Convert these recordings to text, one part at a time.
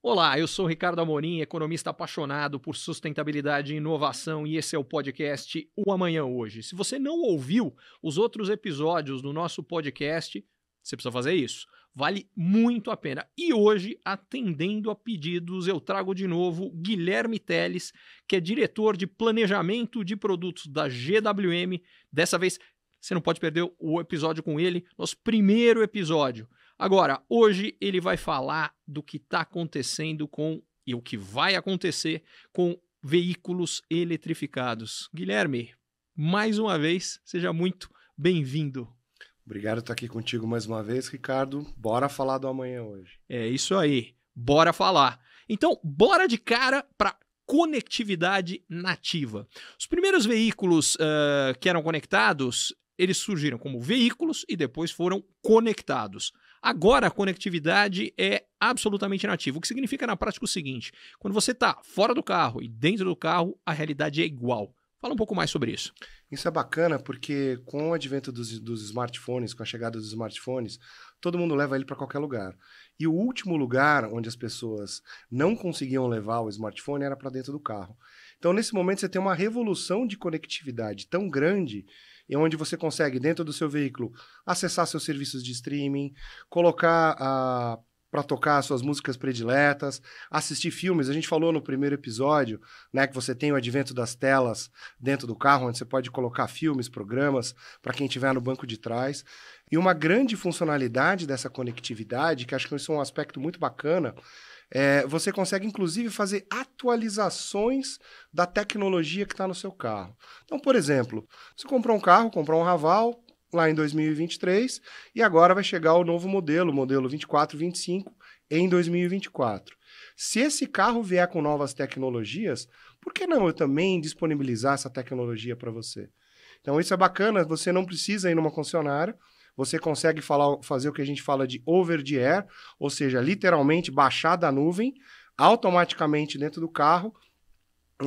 Olá, eu sou Ricardo Amorim, economista apaixonado por sustentabilidade e inovação, e esse é o podcast O Amanhã Hoje. Se você não ouviu os outros episódios do nosso podcast, você precisa fazer isso. Vale muito a pena. E hoje, atendendo a pedidos, eu trago de novo Guilherme Teles, que é diretor de planejamento de produtos da GWM. Dessa vez, você não pode perder o episódio com ele, nosso primeiro episódio. Agora, hoje ele vai falar do que está acontecendo e o que vai acontecer com veículos eletrificados. Guilherme, mais uma vez, seja muito bem-vindo. Obrigado por estar aqui contigo mais uma vez, Ricardo. Bora falar do amanhã hoje. É isso aí, bora falar. Então, bora de cara para conectividade nativa. Os primeiros veículos que eram conectados, eles surgiram como veículos e depois foram conectados. Agora a conectividade é absolutamente nativa, o que significa na prática o seguinte: quando você está fora do carro e dentro do carro, a realidade é igual. Fala um pouco mais sobre isso. Isso é bacana porque com o advento dos smartphones, com a chegada dos smartphones, todo mundo leva ele para qualquer lugar. E o último lugar onde as pessoas não conseguiam levar o smartphone era para dentro do carro. Então, nesse momento, você tem uma revolução de conectividade tão grande, e onde você consegue, dentro do seu veículo, acessar seus serviços de streaming, colocar para tocar suas músicas prediletas, assistir filmes. A gente falou no primeiro episódio, né, que você tem o advento das telas dentro do carro, onde você pode colocar filmes, programas, para quem estiver no banco de trás. E uma grande funcionalidade dessa conectividade, que acho que isso é um aspecto muito bacana, você consegue, inclusive, fazer atualizações da tecnologia que está no seu carro. Então, por exemplo, você comprou um Raval lá em 2023 e agora vai chegar o novo modelo 24, 25, em 2024. Se esse carro vier com novas tecnologias, por que não eu também disponibilizar essa tecnologia para você? Então, isso é bacana, você não precisa ir numa concessionária. Você consegue fazer o que a gente fala de over the air, ou seja, literalmente baixar da nuvem, automaticamente dentro do carro.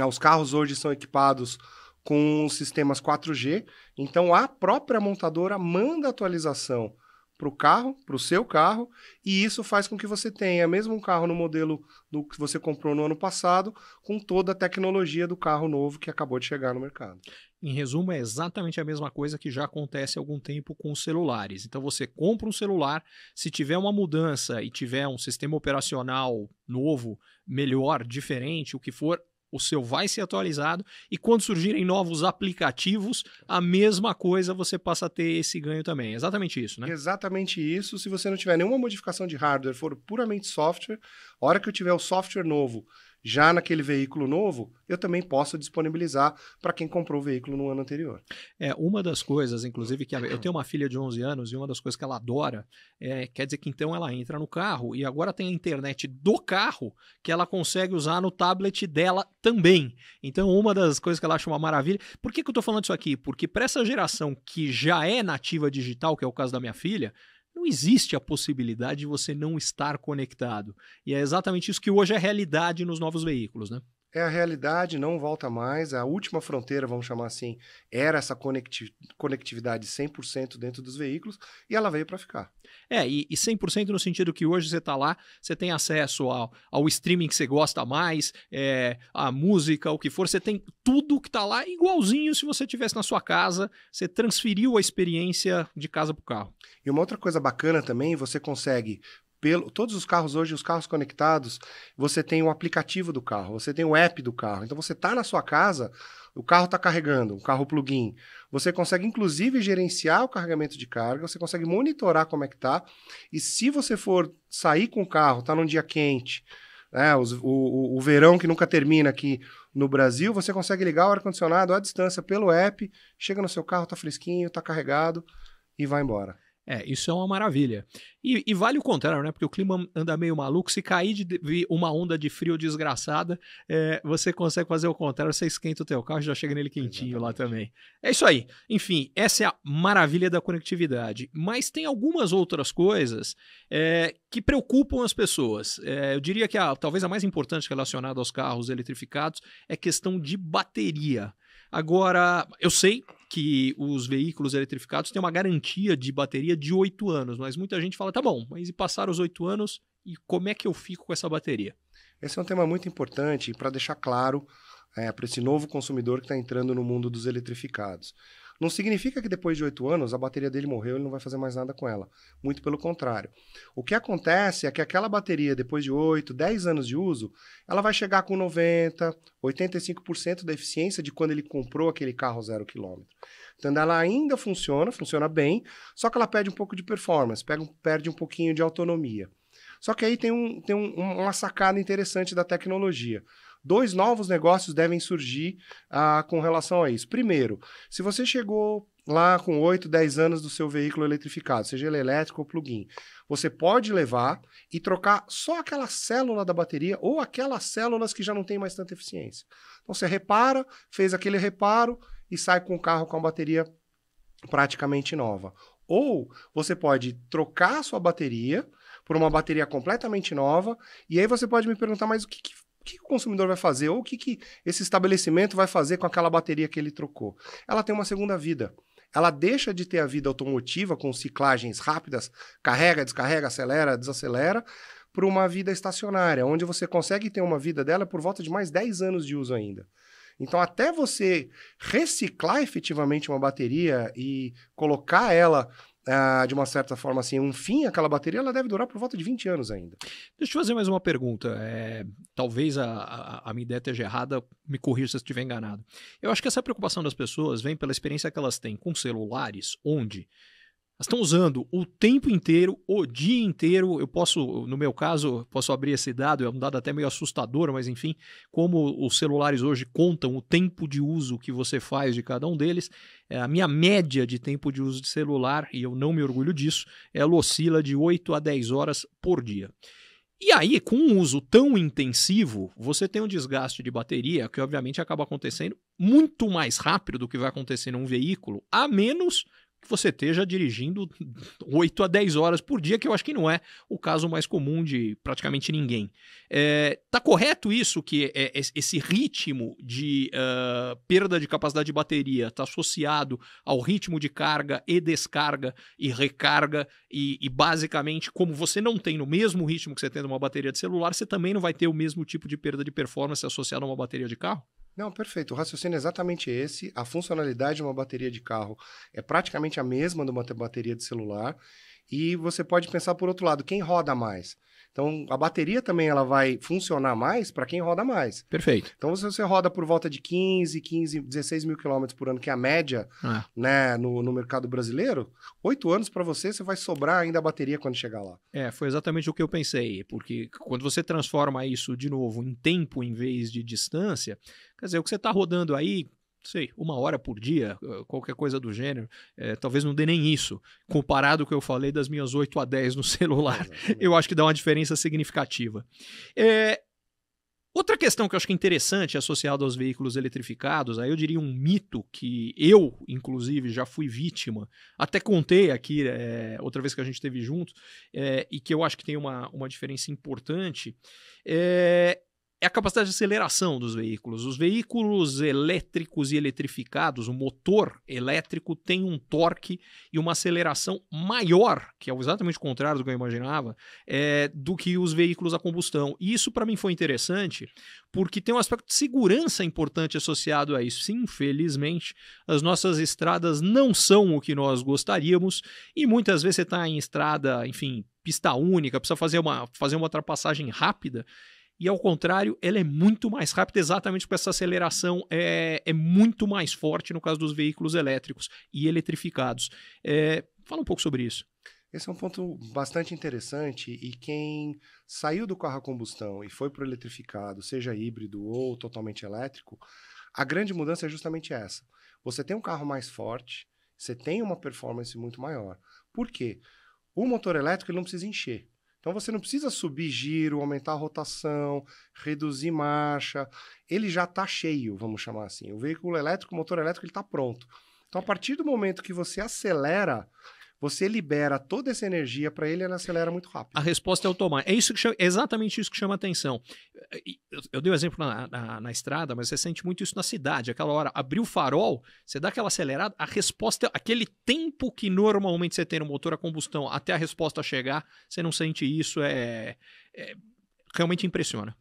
Os carros hoje são equipados com sistemas 4G, então a própria montadora manda atualização para o carro, para o seu carro, e isso faz com que você tenha mesmo um carro no modelo do que você comprou no ano passado, com toda a tecnologia do carro novo que acabou de chegar no mercado. Em resumo, é exatamente a mesma coisa que já acontece há algum tempo com os celulares. Então você compra um celular, se tiver uma mudança e tiver um sistema operacional novo, melhor, diferente, o que for, o seu vai ser atualizado, e quando surgirem novos aplicativos, a mesma coisa você passa a ter esse ganho também. Exatamente isso, né? Exatamente isso. Se você não tiver nenhuma modificação de hardware, for puramente software, a hora que eu tiver o software novo já naquele veículo novo, eu também posso disponibilizar para quem comprou o veículo no ano anterior. Uma das coisas, inclusive, que eu tenho uma filha de 11 anos e uma das coisas que ela adora, quer dizer que então ela entra no carro e agora tem a internet do carro que ela consegue usar no tablet dela também. Então, uma das coisas que ela acha uma maravilha. Por que eu estou falando isso aqui? Porque para essa geração que já é nativa digital, que é o caso da minha filha, não existe a possibilidade de você não estar conectado. E é exatamente isso que hoje é realidade nos novos veículos, né? É a realidade, não volta mais. A última fronteira, vamos chamar assim, era essa conectividade 100% dentro dos veículos, e ela veio para ficar. E 100% no sentido que hoje você está lá, você tem acesso ao streaming que você gosta mais, a música, o que for, você tem tudo que está lá igualzinho se você estivesse na sua casa, você transferiu a experiência de casa para o carro. E uma outra coisa bacana também, você consegue... Todos os carros hoje, os carros conectados, você tem o aplicativo do carro, você tem o app do carro. Então você está na sua casa, o carro está carregando, um carro plug-in. Você consegue inclusive gerenciar o carregamento de carga, você consegue monitorar como é que está. E se você for sair com o carro, está num dia quente, né, o verão que nunca termina aqui no Brasil, você consegue ligar o ar-condicionado à distância pelo app, chega no seu carro, está fresquinho, está carregado e vai embora. Isso é uma maravilha. E vale o contrário, né? Porque o clima anda meio maluco. Se cair de uma onda de frio desgraçada, você consegue fazer o contrário. Você esquenta o teu carro e já chega nele quentinho. Exatamente. Lá também. É isso aí. Enfim, essa é a maravilha da conectividade. Mas tem algumas outras coisas que preocupam as pessoas. Eu diria que talvez a mais importante relacionada aos carros eletrificados é questão de bateria. Agora, eu sei que os veículos eletrificados têm uma garantia de bateria de 8 anos, mas muita gente fala, tá bom, mas e passar os 8 anos e como é que eu fico com essa bateria? Esse é um tema muito importante para deixar claro para esse novo consumidor que está entrando no mundo dos eletrificados. Não significa que depois de 8 anos a bateria dele morreu e ele não vai fazer mais nada com ela. Muito pelo contrário. O que acontece é que aquela bateria, depois de 8, 10 anos de uso, ela vai chegar com 90, 85% da eficiência de quando ele comprou aquele carro 0 km. Então ela ainda funciona bem, só que ela perde um pouco de performance, perde um pouquinho de autonomia. Só que aí tem uma sacada interessante da tecnologia. 2 novos negócios devem surgir com relação a isso. Primeiro, se você chegou lá com 8, 10 anos do seu veículo eletrificado, seja ele elétrico ou plug-in, você pode levar e trocar só aquela célula da bateria ou aquelas células que já não têm mais tanta eficiência. Então você repara, fez aquele reparo e sai com o carro com a bateria praticamente nova. Ou você pode trocar a sua bateria por uma bateria completamente nova, e aí você pode me perguntar, mas o que o consumidor vai fazer? Ou o que esse estabelecimento vai fazer com aquela bateria que ele trocou? Ela tem uma segunda vida. Ela deixa de ter a vida automotiva com ciclagens rápidas, carrega, descarrega, acelera, desacelera, para uma vida estacionária, onde você consegue ter uma vida dela por volta de mais 10 anos de uso ainda. Então, até você reciclar efetivamente uma bateria e colocar ela de uma certa forma, assim, um fim, aquela bateria, ela deve durar por volta de 20 anos ainda. Deixa eu fazer mais uma pergunta. Talvez a minha ideia esteja errada, me corrija se eu estiver enganado. Eu acho que essa preocupação das pessoas vem pela experiência que elas têm com celulares, onde elas estão usando o tempo inteiro, o dia inteiro. Eu posso, no meu caso, posso abrir esse dado, é um dado até meio assustador, mas enfim, como os celulares hoje contam o tempo de uso que você faz de cada um deles, a minha média de tempo de uso de celular, e eu não me orgulho disso, ela oscila de 8 a 10 horas por dia. E aí, com um uso tão intensivo, você tem um desgaste de bateria que obviamente acaba acontecendo muito mais rápido do que vai acontecer num veículo, a menos que você esteja dirigindo 8 a 10 horas por dia, que eu acho que não é o caso mais comum de praticamente ninguém. Tá correto isso, que esse ritmo de perda de capacidade de bateria está associado ao ritmo de carga e descarga e recarga, e basicamente, como você não tem no mesmo ritmo que você tem numa bateria de celular, você também não vai ter o mesmo tipo de perda de performance associada a uma bateria de carro? Não, perfeito. O raciocínio é exatamente esse. A funcionalidade de uma bateria de carro é praticamente a mesma de uma bateria de celular. E você pode pensar por outro lado, quem roda mais? Então, a bateria também ela vai funcionar mais para quem roda mais. Perfeito. Então, se você roda por volta de 16 mil quilômetros por ano, que é a média né, no mercado brasileiro, 8 anos para você vai sobrar ainda a bateria quando chegar lá. Foi exatamente o que eu pensei, porque quando você transforma isso de novo em tempo em vez de distância, quer dizer, o que você está rodando aí, sei, 1 hora por dia, qualquer coisa do gênero, talvez não dê nem isso, comparado com o que eu falei das minhas 8 a 10 no celular. Eu acho que dá uma diferença significativa. Outra questão que eu acho que é interessante associada aos veículos eletrificados, aí eu diria um mito que eu, inclusive, já fui vítima, até contei aqui outra vez que a gente esteve junto, e que eu acho que tem uma diferença importante, é a capacidade de aceleração dos veículos. Os veículos elétricos e eletrificados, o motor elétrico tem um torque e uma aceleração maior, que é exatamente o contrário do que eu imaginava, do que os veículos a combustão. E isso para mim foi interessante, porque tem um aspecto de segurança importante associado a isso. Sim, infelizmente, as nossas estradas não são o que nós gostaríamos, e muitas vezes você está em estrada, enfim, pista única, precisa fazer uma ultrapassagem rápida, e ao contrário, ela é muito mais rápida, exatamente porque essa aceleração é muito mais forte no caso dos veículos elétricos e eletrificados. Fala um pouco sobre isso. Esse é um ponto bastante interessante, e quem saiu do carro a combustão e foi para o eletrificado, seja híbrido ou totalmente elétrico, a grande mudança é justamente essa. Você tem um carro mais forte, você tem uma performance muito maior. Por quê? O motor elétrico ele não precisa encher. Então, você não precisa subir giro, aumentar a rotação, reduzir marcha. Ele já está cheio, vamos chamar assim. O veículo elétrico, o motor elétrico, ele está pronto. Então, a partir do momento que você acelera, você libera toda essa energia para ele acelera muito rápido. A resposta é automática. É exatamente isso que chama atenção. Eu dei um exemplo na estrada, mas você sente muito isso na cidade. Aquela hora, abriu o farol, você dá aquela acelerada, a resposta, aquele tempo que normalmente você tem no motor a combustão até a resposta chegar, você não sente isso, realmente impressiona.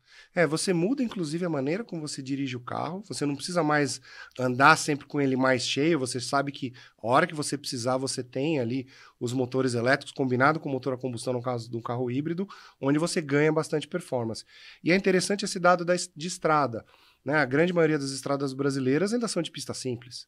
Você muda, inclusive, a maneira como você dirige o carro. Você não precisa mais andar sempre com ele mais cheio. Você sabe que a hora que você precisar, você tem ali os motores elétricos combinado com o motor a combustão no caso do carro híbrido, onde você ganha bastante performance. E é interessante esse dado de estrada, né? A grande maioria das estradas brasileiras ainda são de pista simples.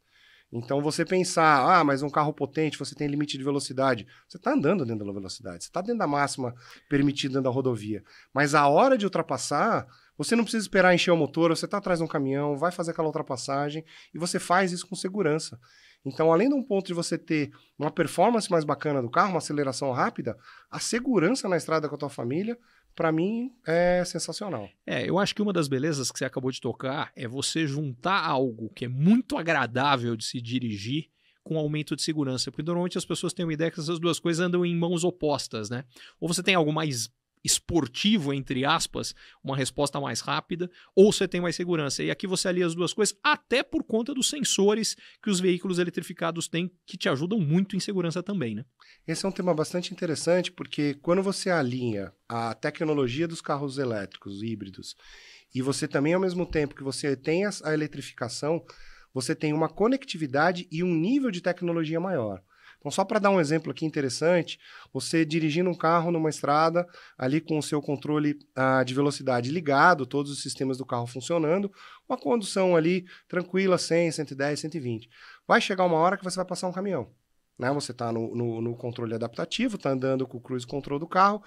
Então, você pensar, mas um carro potente, você tem limite de velocidade. Você está andando dentro da velocidade, você está dentro da máxima permitida dentro da rodovia. Mas a hora de ultrapassar, você não precisa esperar encher o motor, você está atrás de um caminhão, vai fazer aquela ultrapassagem e você faz isso com segurança. Então, além de um ponto de você ter uma performance mais bacana do carro, uma aceleração rápida, a segurança na estrada com a tua família, para mim, é sensacional. Eu acho que uma das belezas que você acabou de tocar é você juntar algo que é muito agradável de se dirigir com aumento de segurança, porque normalmente as pessoas têm uma ideia que essas duas coisas andam em mãos opostas, né? Ou você tem algo mais esportivo, entre aspas, uma resposta mais rápida, ou você tem mais segurança. E aqui você alia as duas coisas, até por conta dos sensores que os veículos eletrificados têm, que te ajudam muito em segurança também, né? Esse é um tema bastante interessante, porque quando você alinha a tecnologia dos carros elétricos, híbridos, e você também, ao mesmo tempo que você tem a eletrificação, você tem uma conectividade e um nível de tecnologia maior. Então, só para dar um exemplo aqui interessante, você dirigindo um carro numa estrada, ali com o seu controle de velocidade ligado, todos os sistemas do carro funcionando, uma condução ali tranquila, 100, 110, 120. Vai chegar uma hora que você vai passar um caminhão, né? Você está no controle adaptativo, está andando com o cruise control do carro.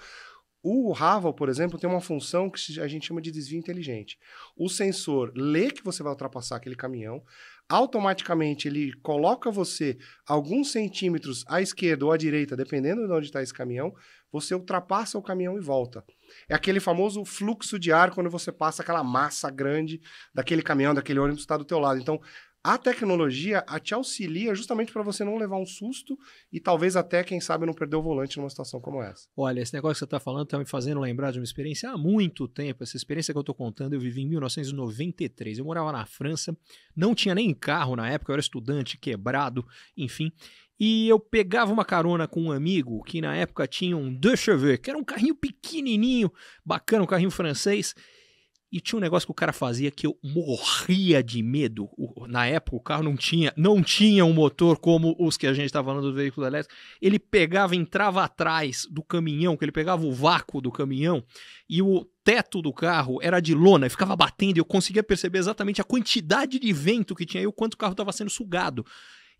O Haval, por exemplo, tem uma função que a gente chama de desvio inteligente. O sensor lê que você vai ultrapassar aquele caminhão, automaticamente ele coloca você alguns centímetros à esquerda ou à direita, dependendo de onde está esse caminhão, você ultrapassa o caminhão e volta. É aquele famoso fluxo de ar quando você passa aquela massa grande daquele caminhão, daquele ônibus que está do teu lado. Então, a tecnologia te auxilia justamente para você não levar um susto e talvez até, quem sabe, não perder o volante numa situação como essa. Olha, esse negócio que você está falando está me fazendo lembrar de uma experiência há muito tempo. Essa experiência que eu estou contando, eu vivi em 1993. Eu morava na França, não tinha nem carro na época, eu era estudante, quebrado, enfim. E eu pegava uma carona com um amigo que na época tinha um Deux Chevaux, que era um carrinho pequenininho, bacana, um carrinho francês. E tinha um negócio que o cara fazia que eu morria de medo. Na época, o carro não tinha um motor como os que a gente estava falando do veículo elétrico. Ele pegava, entrava atrás do caminhão, que ele pegava o vácuo do caminhão, e o teto do carro era de lona, e ficava batendo, e eu conseguia perceber exatamente a quantidade de vento que tinha e o quanto o carro estava sendo sugado.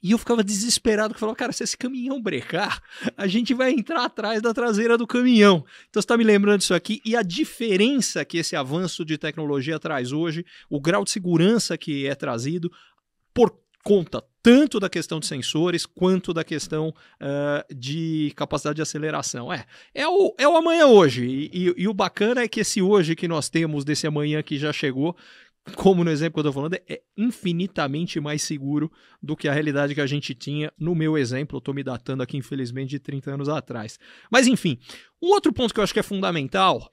E eu ficava desesperado, que falava, cara, se esse caminhão brecar, a gente vai entrar atrás da traseira do caminhão. Então você está me lembrando disso aqui, e a diferença que esse avanço de tecnologia traz hoje, o grau de segurança que é trazido, por conta tanto da questão de sensores, quanto da questão de capacidade de aceleração. É o amanhã hoje, e o bacana é que esse hoje que nós temos, desse amanhã que já chegou, como no exemplo que eu estou falando, é infinitamente mais seguro do que a realidade que a gente tinha no meu exemplo. Eu estou me datando aqui, infelizmente, de 30 anos atrás. Mas, enfim, um outro ponto que eu acho que é fundamental,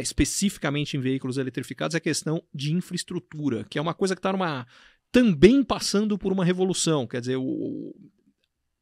especificamente em veículos eletrificados, é a questão de infraestrutura, que é uma coisa que está também passando por uma revolução. Quer dizer,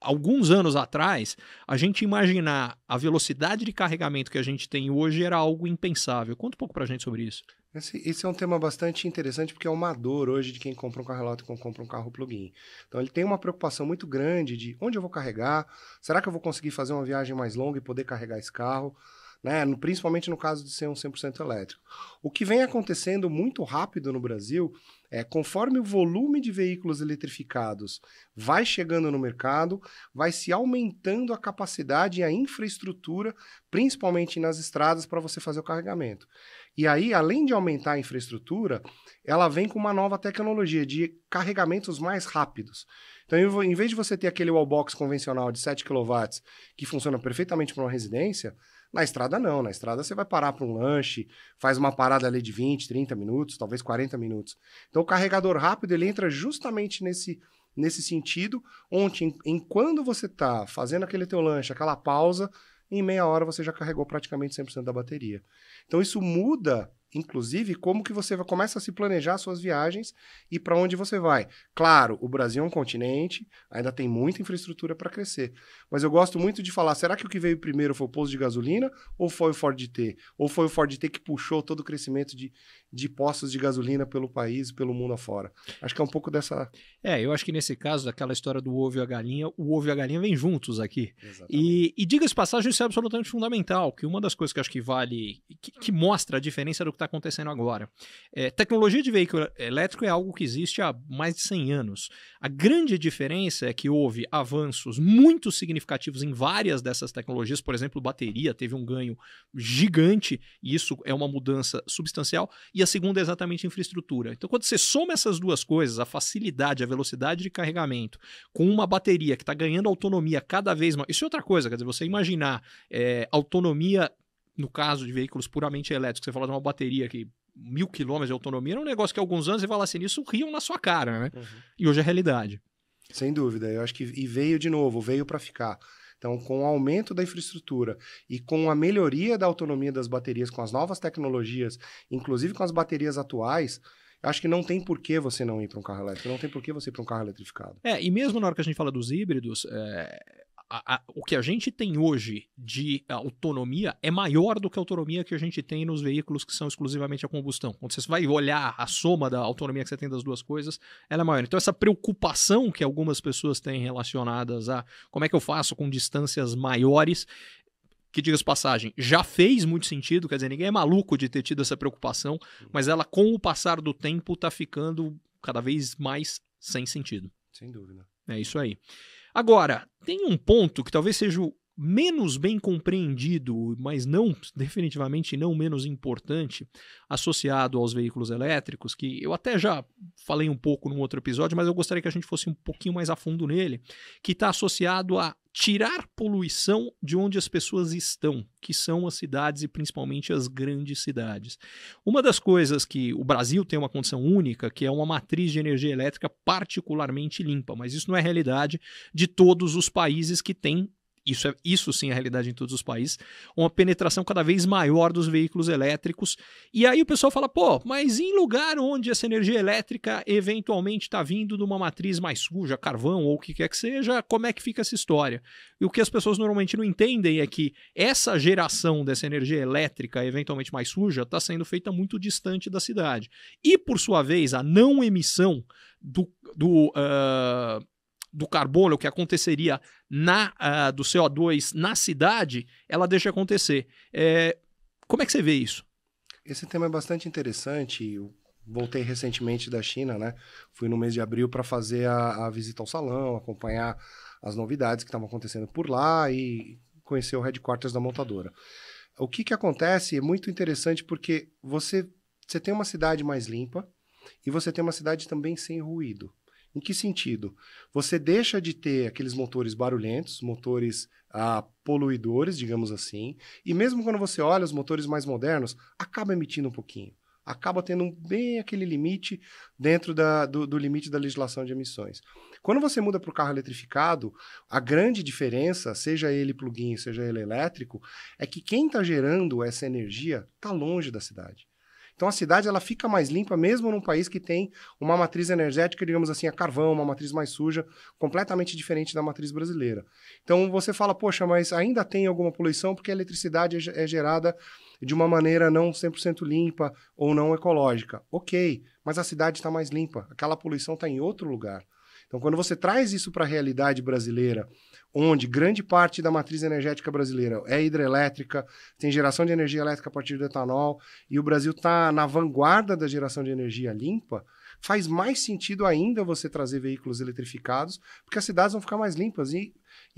alguns anos atrás, a gente imaginar a velocidade de carregamento que a gente tem hoje era algo impensável. Conta um pouco para a gente sobre isso. Esse é um tema bastante interessante, porque é uma dor hoje de quem compra um carro elétrico ou compra um carro plug-in. Então, ele tem uma preocupação muito grande de onde eu vou carregar, será que eu vou conseguir fazer uma viagem mais longa e poder carregar esse carro, né? Principalmente no caso de ser um 100% elétrico. O que vem acontecendo muito rápido no Brasil é, conforme o volume de veículos eletrificados vai chegando no mercado, vai se aumentando a capacidade e a infraestrutura, principalmente nas estradas, para você fazer o carregamento. E aí, além de aumentar a infraestrutura, ela vem com uma nova tecnologia de carregamentos mais rápidos. Então, em vez de você ter aquele wallbox convencional de 7 kW que funciona perfeitamente para uma residência, na estrada não. Na estrada você vai parar para um lanche, faz uma parada ali de 20, 30 minutos, talvez 40 minutos. Então, o carregador rápido ele entra justamente nesse sentido, onde enquanto você está fazendo aquele teu lanche, aquela pausa, em meia hora você já carregou praticamente 100% da bateria. Então isso muda, inclusive, como que você começa a se planejar suas viagens e para onde você vai. Claro, o Brasil é um continente, ainda tem muita infraestrutura para crescer. Mas eu gosto muito de falar, será que o que veio primeiro foi o posto de gasolina ou foi o Ford T? Ou foi o Ford T que puxou todo o crescimento de postos de gasolina pelo país e pelo mundo afora? Acho que é um pouco dessa... Eu acho que nesse caso, aquela história do ovo e a galinha, o ovo e a galinha vêm juntos aqui. Exatamente. E diga-se de passagem, isso é absolutamente fundamental, que uma das coisas que eu acho que vale, que mostra a diferença do que está acontecendo agora. Tecnologia de veículo elétrico é algo que existe há mais de 100 anos. A grande diferença é que houve avanços muito significativos em várias dessas tecnologias, por exemplo, bateria teve um ganho gigante, e isso é uma mudança substancial, e a segunda é exatamente infraestrutura. Então, quando você soma essas duas coisas, a facilidade, a velocidade de carregamento, com uma bateria que está ganhando autonomia cada vez mais, isso é outra coisa, quer dizer, você imaginar autonomia, no caso de veículos puramente elétricos, você fala de uma bateria que 1.000 km de autonomia, era um negócio que há alguns anos você fala assim, isso riam na sua cara, né? Uhum. E hoje é realidade. Sem dúvida, eu acho que veio de novo, veio para ficar. Então, com o aumento da infraestrutura e com a melhoria da autonomia das baterias, com as novas tecnologias, inclusive com as baterias atuais, acho que não tem por que você não ir para um carro elétrico, não tem por que você ir para um carro eletrificado. E mesmo na hora que a gente fala dos híbridos, o que a gente tem hoje de autonomia é maior do que a autonomia que a gente tem nos veículos que são exclusivamente a combustão. Quando você vai olhar a soma da autonomia que você tem das duas coisas, ela é maior. Então essa preocupação que algumas pessoas têm relacionadas a como é que eu faço com distâncias maiores, que, diga-se passagem, já fez muito sentido, quer dizer, ninguém é maluco de ter tido essa preocupação, mas ela, com o passar do tempo, está ficando cada vez mais sem sentido. Sem dúvida. É isso aí. Agora, tem um ponto que talvez seja o menos bem compreendido, mas definitivamente não menos importante, associado aos veículos elétricos, que eu até já falei um pouco num outro episódio, mas eu gostaria que a gente fosse um pouquinho mais a fundo nele, que está associado a tirar poluição de onde as pessoas estão, que são as cidades e principalmente as grandes cidades. Uma das coisas que o Brasil tem uma condição única, que é uma matriz de energia elétrica particularmente limpa, mas isso não é a realidade de todos os países que têm, isso sim é a realidade em todos os países, uma penetração cada vez maior dos veículos elétricos. E aí o pessoal fala, mas em lugar onde essa energia elétrica eventualmente está vindo de uma matriz mais suja, carvão ou o que quer que seja, como é que fica essa história? E o que as pessoas normalmente não entendem é que essa geração dessa energia elétrica eventualmente mais suja está sendo feita muito distante da cidade. E, por sua vez, a não emissão do carbono, o que aconteceria do CO2 na cidade, ela deixa acontecer. Como é que você vê isso? Esse tema é bastante interessante. Eu voltei recentemente da China, né? Fui no mês de abril para fazer a visita ao salão, acompanhar as novidades que estavam acontecendo por lá e conhecer o headquarters da montadora. O que acontece é muito interessante porque você tem uma cidade mais limpa e você tem uma cidade também sem ruído. Em que sentido? Você deixa de ter aqueles motores barulhentos, motores poluidores, digamos assim, e mesmo quando você olha os motores mais modernos, acaba emitindo um pouquinho. Acaba tendo bem aquele limite dentro do limite da legislação de emissões. Quando você muda para o carro eletrificado, a grande diferença, seja ele plug-in, seja ele elétrico, é que quem está gerando essa energia está longe da cidade. Então a cidade ela fica mais limpa mesmo num país que tem uma matriz energética, digamos assim, a carvão, uma matriz mais suja, completamente diferente da matriz brasileira. Então você fala, poxa, mas ainda tem alguma poluição porque a eletricidade é gerada de uma maneira não 100% limpa ou não ecológica. Ok, mas a cidade está mais limpa, aquela poluição está em outro lugar. Então quando você traz isso para a realidade brasileira, onde grande parte da matriz energética brasileira é hidrelétrica, tem geração de energia elétrica a partir do etanol, e o Brasil está na vanguarda da geração de energia limpa, faz mais sentido ainda você trazer veículos eletrificados, porque as cidades vão ficar mais limpas, e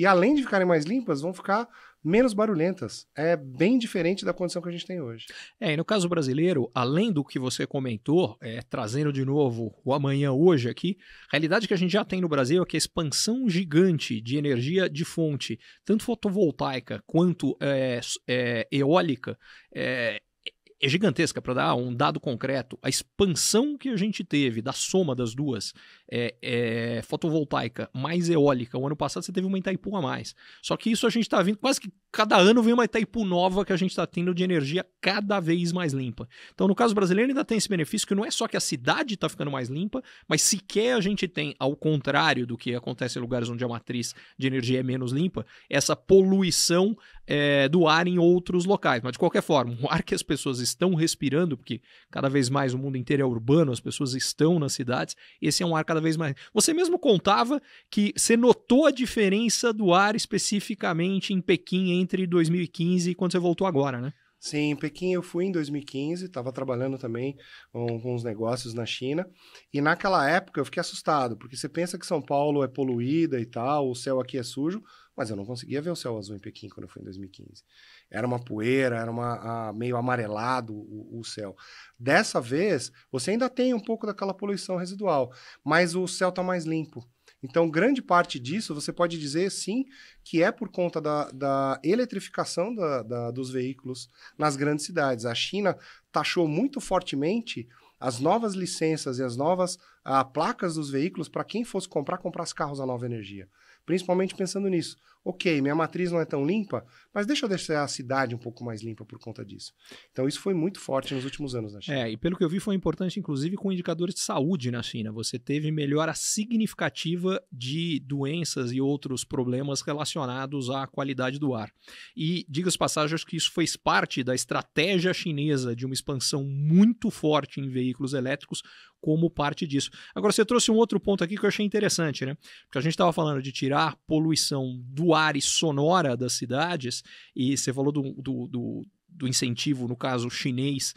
além de ficarem mais limpas, vão ficar menos barulhentas. É bem diferente da condição que a gente tem hoje. E no caso brasileiro, além do que você comentou, trazendo de novo o amanhã hoje aqui, a realidade que a gente já tem no Brasil é que a expansão gigante de energia de fonte, tanto fotovoltaica quanto eólica, é gigantesca. Para dar um dado concreto, a expansão que a gente teve da soma das duas fotovoltaica mais eólica, o ano passado você teve uma Itaipu a mais. Só que isso a gente está vendo, quase que cada ano vem uma Itaipu nova que a gente está tendo de energia cada vez mais limpa. Então, no caso brasileiro, ainda tem esse benefício que não é só que a cidade está ficando mais limpa, mas sequer a gente tem, ao contrário do que acontece em lugares onde a matriz de energia é menos limpa, essa poluição do ar em outros locais. Mas, de qualquer forma, o ar que as pessoas estão respirando, porque cada vez mais o mundo inteiro é urbano, as pessoas estão nas cidades, esse é um ar cada vez mais... Você mesmo contava que você notou a diferença do ar especificamente em Pequim entre 2015 e quando você voltou agora, né? Sim, em Pequim eu fui em 2015, estava trabalhando também com uns negócios na China, e naquela época eu fiquei assustado, porque você pensa que São Paulo é poluída e tal, o céu aqui é sujo, mas eu não conseguia ver o céu azul em Pequim quando eu fui em 2015. Era uma poeira, era meio amarelado o céu. Dessa vez, você ainda tem um pouco daquela poluição residual, mas o céu está mais limpo. Então, grande parte disso, você pode dizer, sim, que é por conta da eletrificação dos veículos nas grandes cidades. A China taxou muito fortemente as novas licenças e as novas placas dos veículos para quem fosse comprasse carros a nova energia. Principalmente pensando nisso. Ok, minha matriz não é tão limpa, mas deixa eu deixar a cidade um pouco mais limpa por conta disso. Então isso foi muito forte nos últimos anos na China. E pelo que eu vi foi importante, inclusive, com indicadores de saúde na China. Você teve melhora significativa de doenças e outros problemas relacionados à qualidade do ar. E, diga-se de passagem, acho que isso fez parte da estratégia chinesa de uma expansão muito forte em veículos elétricos como parte disso. Agora, você trouxe um outro ponto aqui que eu achei interessante, né? Porque a gente estava falando de tirar poluição do ar e sonora das cidades, e você falou do incentivo, no caso chinês,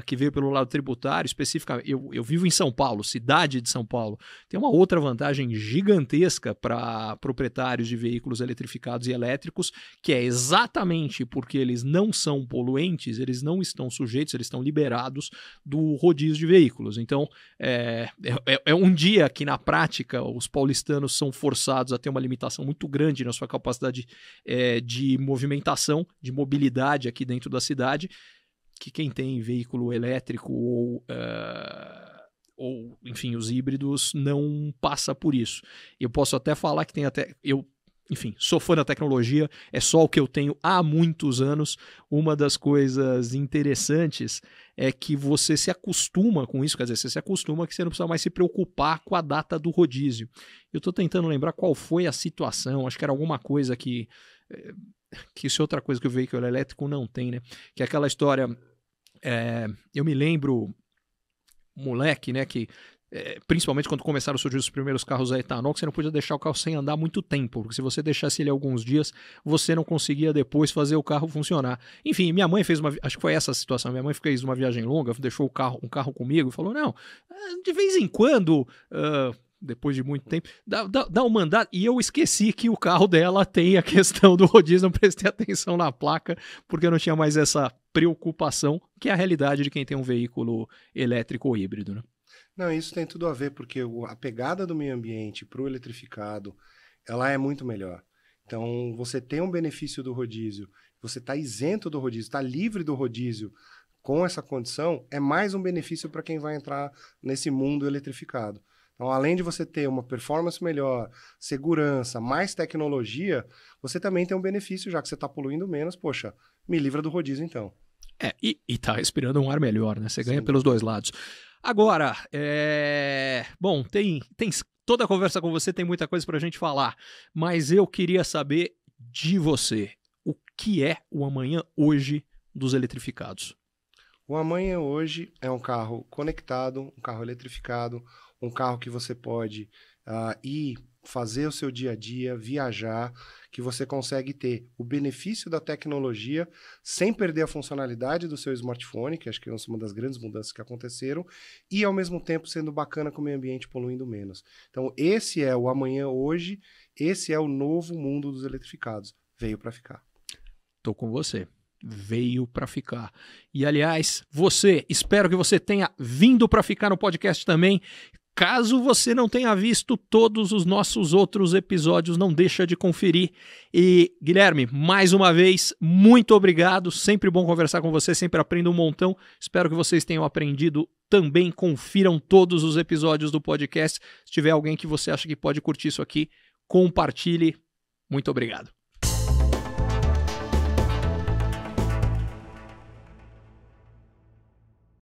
que veio pelo lado tributário, especificamente. Eu vivo em São Paulo, cidade de São Paulo. Tem uma outra vantagem gigantesca para proprietários de veículos eletrificados e elétricos, que é exatamente porque eles não são poluentes, eles não estão sujeitos, eles estão liberados do rodízio de veículos. Então, é um dia que, na prática, os paulistanos são forçados a ter uma limitação muito grande na sua capacidade de movimentação, de mobilidade aqui dentro da cidade, que quem tem veículo elétrico ou enfim, os híbridos não passa por isso. Eu posso até falar que tem até... Enfim, sou fã da tecnologia, é só o que eu tenho há muitos anos. Uma das coisas interessantes é que você se acostuma com isso, quer dizer, você se acostuma que você não precisa mais se preocupar com a data do rodízio. Eu estou tentando lembrar qual foi a situação, acho que era alguma coisa que isso é outra coisa que o veículo elétrico não tem, né? Que é aquela história, eu me lembro, moleque, né, que principalmente quando começaram a surgir os primeiros carros a etanol, que você não podia deixar o carro sem andar muito tempo, porque se você deixasse ele alguns dias, você não conseguia depois fazer o carro funcionar. Enfim, minha mãe fez acho que foi essa a situação, minha mãe fez uma viagem longa, deixou um carro comigo e falou, não, de vez em quando... depois de muito tempo, dá uma andada, e eu esqueci que o carro dela tem a questão do rodízio, não prestei atenção na placa, porque eu não tinha mais essa preocupação, que é a realidade de quem tem um veículo elétrico ou híbrido, né? Não, isso tem tudo a ver, porque a pegada do meio ambiente para o eletrificado, ela é muito melhor. Então, você tem um benefício do rodízio, você está isento do rodízio, está livre do rodízio com essa condição, é mais um benefício para quem vai entrar nesse mundo eletrificado. Então, além de você ter uma performance melhor, segurança, mais tecnologia, você também tem um benefício, já que você está poluindo menos, poxa, me livra do rodízio então. E tá respirando um ar melhor, né? Você ganha pelos dois lados. Agora, bom, tem toda a conversa com você, tem muita coisa pra gente falar, mas eu queria saber de você, o que é o amanhã hoje dos eletrificados? O amanhã hoje é um carro conectado, um carro eletrificado, um carro que você pode ir fazer o seu dia a dia, viajar, que você consegue ter o benefício da tecnologia sem perder a funcionalidade do seu smartphone, que acho que é uma das grandes mudanças que aconteceram, e ao mesmo tempo sendo bacana com o meio ambiente, poluindo menos. Então esse é o amanhã hoje, esse é o novo mundo dos eletrificados. Veio para ficar. Tô com você. Veio para ficar. E aliás, espero que você tenha vindo para ficar no podcast também. Caso você não tenha visto todos os nossos outros episódios, não deixa de conferir. E, Guilherme, mais uma vez, muito obrigado. Sempre bom conversar com você, sempre aprendo um montão. Espero que vocês tenham aprendido também. Confiram todos os episódios do podcast. Se tiver alguém que você acha que pode curtir isso aqui, compartilhe. Muito obrigado.